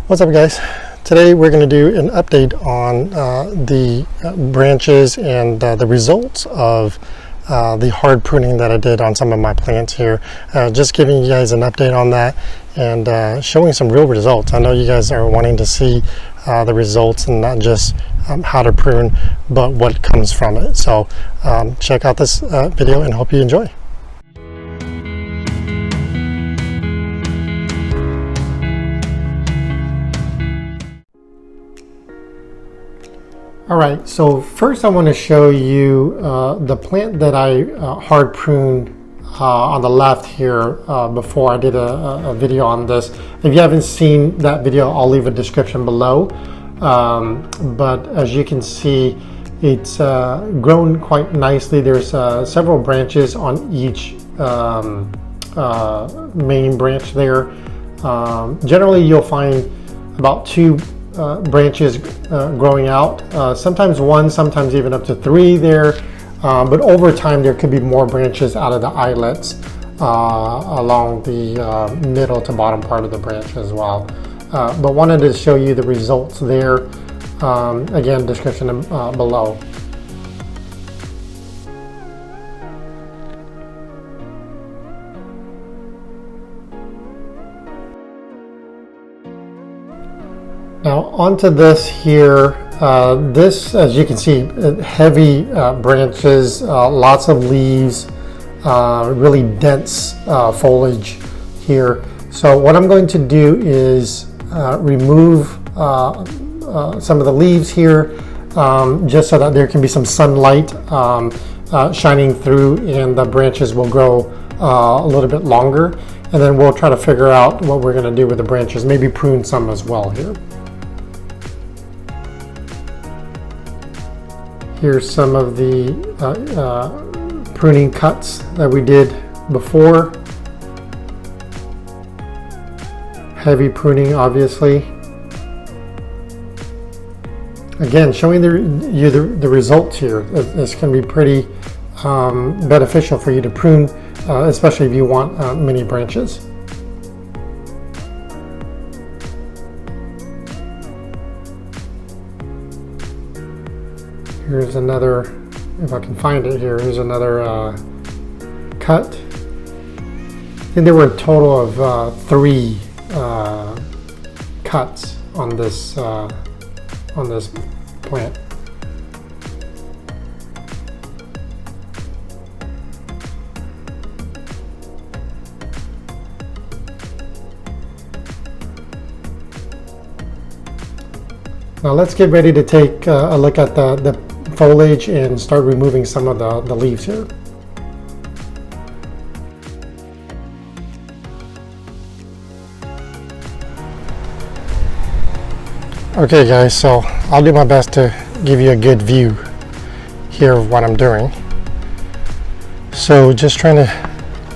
What's up, guys? Today we're going to do an update on the branches and the results of the hard pruning that I did on some of my plants here. Just giving you guys an update on that and showing some real results. I know you guys are wanting to see the results and not just how to prune, but what comes from it. So check out this video and hope you enjoy. All right, so first I want to show you the plant that I hard pruned on the left here before I did a video on this. If you haven't seen that video, I'll leave a description below. But as you can see, it's grown quite nicely. There's several branches on each main branch there. Generally, you'll find about two branches growing out, sometimes one, sometimes even up to three there, but over time there could be more branches out of the eyelets along the middle to bottom part of the branch as well. But wanted to show you the results there. Again, description below. Now onto this here, this, as you can see, heavy branches, lots of leaves, really dense foliage here. So what I'm going to do is remove some of the leaves here, just so that there can be some sunlight shining through and the branches will grow a little bit longer. And then we'll try to figure out what we're going to do with the branches, maybe prune some as well here. Here's some of the pruning cuts that we did before. Heavy pruning, obviously. Again, showing you the results here. This can be pretty beneficial for you to prune, especially if you want many branches. Here's another, if I can find it here, here's another cut. I think there were a total of 3 cuts on this plant. Now let's get ready to take a look at the foliage and start removing some of the leaves here. Okay guys, so I'll do my best to give you a good view here of what I'm doing. So just trying to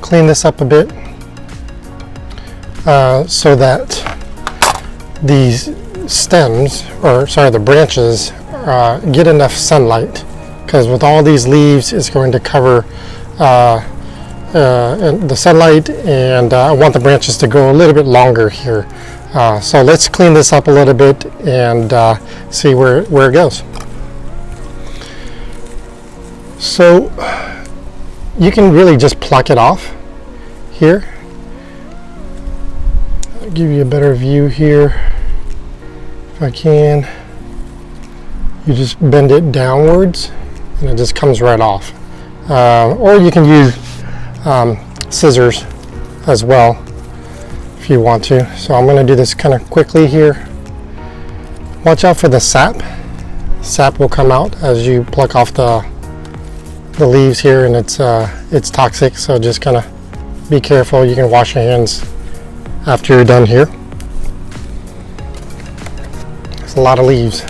clean this up a bit so that these stems, or sorry, the branches get enough sunlight, because with all these leaves it's going to cover the sunlight, and I want the branches to grow a little bit longer here. So let's clean this up a little bit and see where it goes. So you can really just pluck it off here. I'll give you a better view here if I can. You just bend it downwards and it just comes right off. Or you can use scissors as well if you want to. So I'm going to do this kind of quickly here. Watch out for the sap. Sap will come out as you pluck off the leaves here, and it's toxic, so just kind of be careful. You can wash your hands after you're done here. It's a lot of leaves.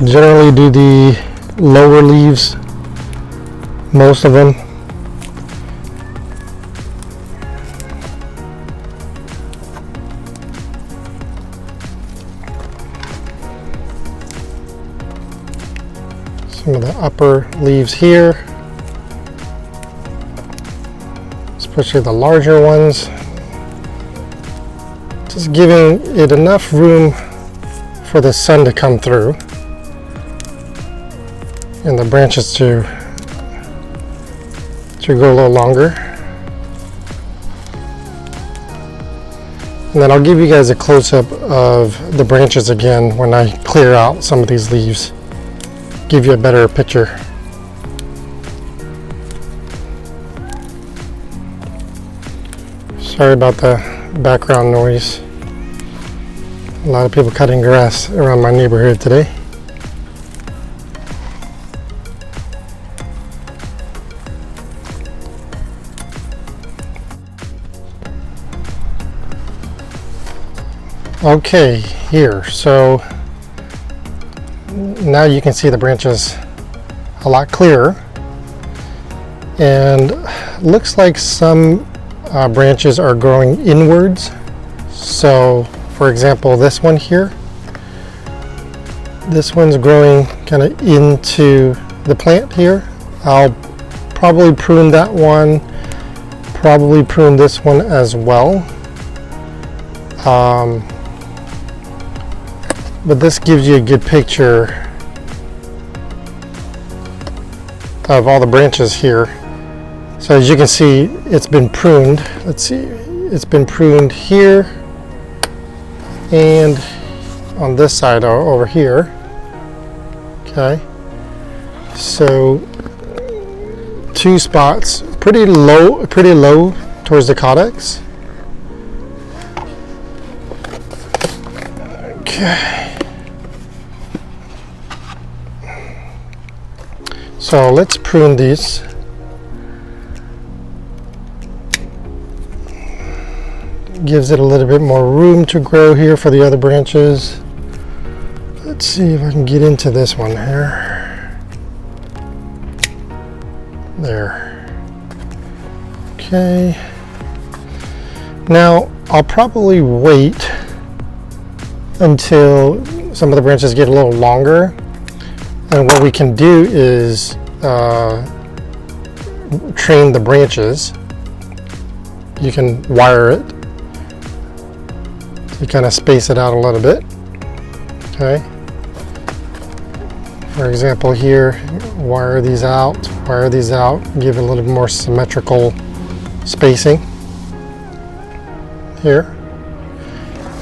generally do the lower leaves, most of them. Some of the upper leaves here, especially the larger ones. Just giving it enough room for the sun to come through and the branches to go a little longer. And then I'll give you guys a close-up of the branches again when I clear out some of these leaves. Give you a better picture. Sorry about the background noise. A lot of people cutting grass around my neighborhood today. Okay, here, so now you can see the branches a lot clearer, and looks like some branches are growing inwards. So for example, this one here, this one's growing kind of into the plant here. I'll probably prune that one, probably prune this one as well. But this gives you a good picture of all the branches here. So as you can see, it's been pruned. Let's see, it's been pruned here and on this side over here. Okay, so 2 spots, pretty low towards the caudex. Okay. So let's prune these. Gives it a little bit more room to grow here for the other branches. Let's see if I can get into this one here. There. Okay. Now I'll probably wait until some of the branches get a little longer. And what we can do is train the branches. You can wire it to kind of space it out a little bit. Okay. For example, here, wire these out, give it a little more symmetrical spacing here.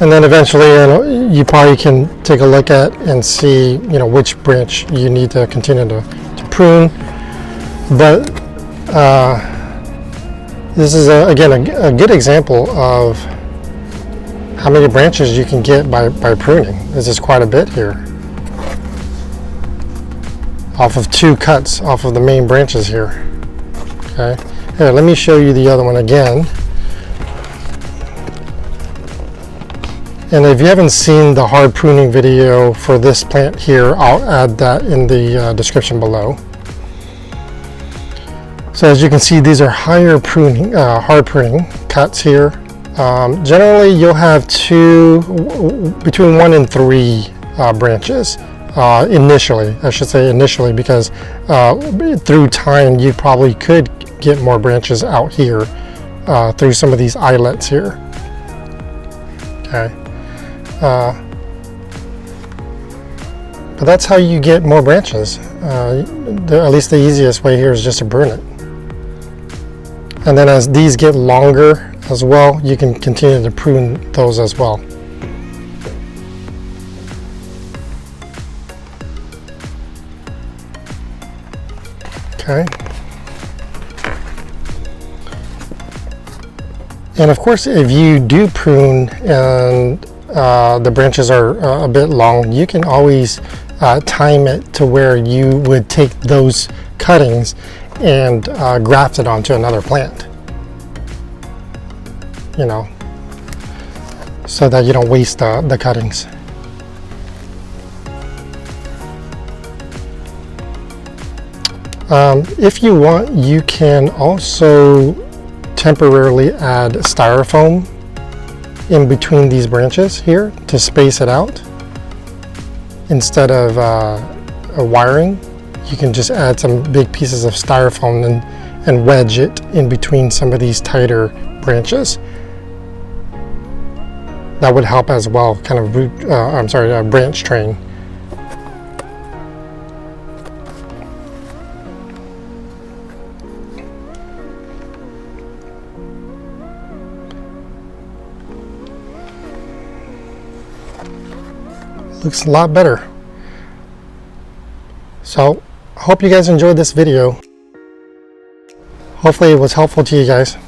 And then eventually, you probably can take a look at and see, which branch you need to continue to prune. But this is again a good example of how many branches you can get by pruning. This is quite a bit here, off of 2 cuts off of the main branches here. Okay, here, let me show you the other one again. And if you haven't seen the hard pruning video for this plant here, I'll add that in the description below. So as you can see, these are higher pruning, hard pruning cuts here. Generally, you'll have between 1 and 3 branches initially. I should say initially, because through time you probably could get more branches out here through some of these eyelets here. Okay. But that's how you get more branches. At least the easiest way here is just to burn it. And then as these get longer as well, you can continue to prune those as well. Okay. And of course, if you do prune and the branches are a bit long, you can always time it to where you would take those cuttings and graft it onto another plant, so that you don't waste the cuttings. If you want, you can also temporarily add styrofoam in between these branches here to space it out. Instead of a wiring, you can just add some big pieces of styrofoam and wedge it in between some of these tighter branches. That would help as well, kind of branch train. Looks a lot better. So I hope you guys enjoyed this video. Hopefully it was helpful to you guys.